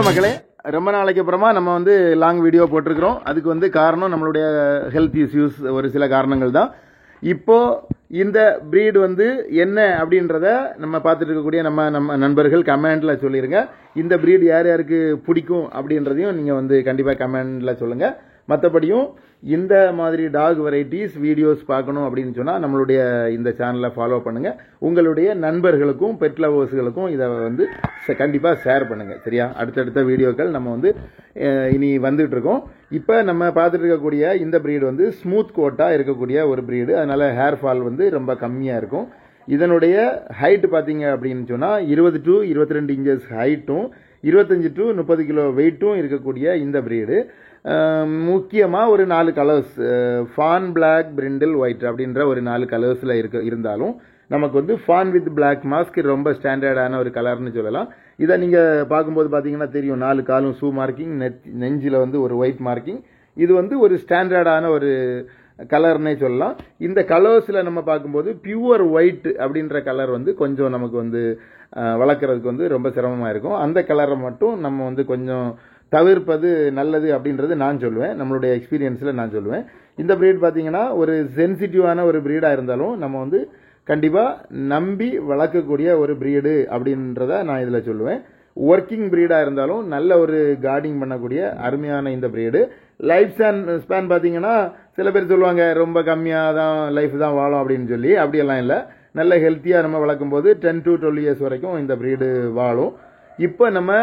வணக்கம் மக்களே. ரொம்ப நாளைக்கு அப்புறமா நம்ம வந்து லாங் வீடியோ போட்டிருக்கிறோம். அதுக்கு வந்து காரணம் நம்மளுடைய ஹெல்த் இஷ்யூஸ், ஒரு சில காரணங்கள் தான். இப்போ இந்த பிரீடு வந்து என்ன அப்படின்றத நம்ம பார்த்துட்டு இருக்கக்கூடிய நம்ம நண்பர்கள் கமெண்ட்ல சொல்லிருங்க. இந்த பிரீடு யார் யாருக்கு பிடிக்கும் அப்படின்றதையும் நீங்க வந்து கண்டிப்பா கமெண்ட்ல சொல்லுங்க. மற்றபடியும் இந்த மாதிரி டாக் வெரைட்டிஸ் வீடியோஸ் பார்க்கணும் அப்படின்னு சொன்னா நம்மளுடைய இந்த சேனலை ஃபாலோ பண்ணுங்க. உங்களுடைய நண்பர்களுக்கும் பெட் லவர்ஸ்களுக்கும் இதை வந்து கண்டிப்பா ஷேர் பண்ணுங்க. சரியா? அடுத்தடுத்த வீடியோக்கள் நம்ம வந்து இனி வந்துட்டு இருக்கோம். இப்போ நம்ம பார்த்துட்டு இருக்கக்கூடிய இந்த பிரீடு வந்து ஸ்மூத் கோட்டா இருக்கக்கூடிய ஒரு பிரீடு. அதனால ஹேர் ஃபால் வந்து ரொம்ப கம்மியா இருக்கும். இதனுடைய ஹைட் பார்த்தீங்க அப்படின்னு சொன்னா 20 to 22 இன்ச்சஸ் ஹைட்டும் 25 to 30 கிலோ வெயிட்டும் இருக்கக்கூடிய இந்த பிரீடு முக்கியமாக ஒரு 4 கலர்ஸ், ஃபான், பிளாக், பிரிண்டில், ஒயிட் அப்படின்ற ஒரு 4 கலர்ஸில் இருந்தாலும் நமக்கு வந்து ஃபான் வித் பிளாக் மாஸ்க் ரொம்ப ஸ்டாண்டர்டான ஒரு கலர்னு சொல்லலாம். இதை நீங்கள் பார்க்கும்போது பார்த்தீங்கன்னா தெரியும், 4 காலும் ஷூ மார்க்கிங், நெஞ்சில் வந்து ஒரு ஒயிட் மார்க்கிங். இது வந்து ஒரு ஸ்டாண்டர்டான ஒரு கலர்னே சொல்லலாம். இந்த கலர்ஸில் நம்ம பார்க்கும்போது பியூர் ஒயிட் அப்படின்ற கலர் வந்து கொஞ்சம் நமக்கு வந்து வளர்க்குறதுக்கு வந்து ரொம்ப சிரமமாக இருக்கும். அந்த கலரை மட்டும் நம்ம வந்து கொஞ்சம் தவிர்ப்பது நல்லது அப்படின்றது நான் சொல்லுவேன். நம்மளுடைய எக்ஸ்பீரியன்ஸில் நான் சொல்லுவேன். இந்த பிரீட் பார்த்தீங்கன்னா ஒரு சென்சிட்டிவான ஒரு பிரீடாக இருந்தாலும் நம்ம வந்து கண்டிப்பாக நம்பி வளர்க்கக்கூடிய ஒரு பிரீடு அப்படின்றத நான் இதில் சொல்லுவேன். ஒர்க்கிங் பிரீடாக இருந்தாலும் நல்ல ஒரு கார்டிங் பண்ணக்கூடிய அருமையான இந்த பிரீடு. லைஃப் ஸ்பேன் பார்த்தீங்கன்னா சில பேர் சொல்லுவாங்க ரொம்ப கம்மியாக தான் லைஃப் தான் வாழும் அப்படின்னு சொல்லி. அப்படியெல்லாம் இல்லை. நல்ல ஹெல்த்தியாக நம்ம வளர்க்கும் போது 10 to 12 இயர்ஸ் வரைக்கும் இந்த பிரீடு வாழும். இப்போ நம்ம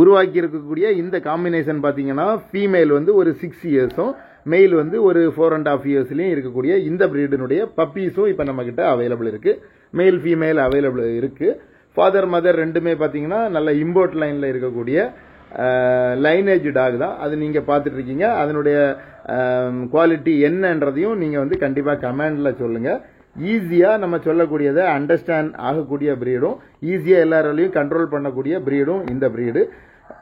உருவாக்கி இருக்கக்கூடிய இந்த காம்பினேஷன் பார்த்தீங்கன்னா ஃபீமேல் வந்து ஒரு 6 இயர்ஸும் மெயில் வந்து ஒரு 4.5 இயர்ஸ்லையும் இருக்கக்கூடிய இந்த பிரீடினுடைய பப்பீஸும் இப்போ நம்மக்கிட்ட அவைலபிள் இருக்குது. மெயில் ஃபீமேல் அவைலபிள் இருக்குது. ஃபாதர் மதர் ரெண்டுமே பார்த்தீங்கன்னா நல்ல இம்போர்ட் லைனில் இருக்கக்கூடிய லைனேஜ் டாக் தான். அது நீங்கள் பார்த்துட்டு இருக்கீங்க. அதனுடைய குவாலிட்டி என்னன்றதையும் நீங்கள் வந்து கண்டிப்பாக கமெண்டில் சொல்லுங்கள். ஈஸியாக நம்ம சொல்லக்கூடியதை அண்டர்ஸ்டாண்ட் ஆகக்கூடிய பிரீடும், ஈஸியாக எல்லாராலையும் கண்ட்ரோல் பண்ணக்கூடிய பிரீடும் இந்த பிரீடு.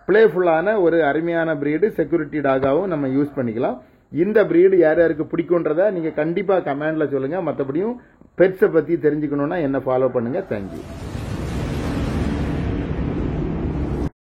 பிளேஃபுல்லான ஒரு அருமையான பிரீடு, செக்யூரிட்டி டாகாகவும் நம்ம யூஸ் பண்ணிக்கலாம். இந்த பிரீடு யார் யாருக்கு பிடிக்குன்றதை நீங்கள் கண்டிப்பாக கமெண்டில் சொல்லுங்கள். மற்றபடியும் பெட்ஸை பற்றி தெரிஞ்சுக்கணுன்னா என்ன ஃபாலோ பண்ணுங்கள். தேங்க்யூ.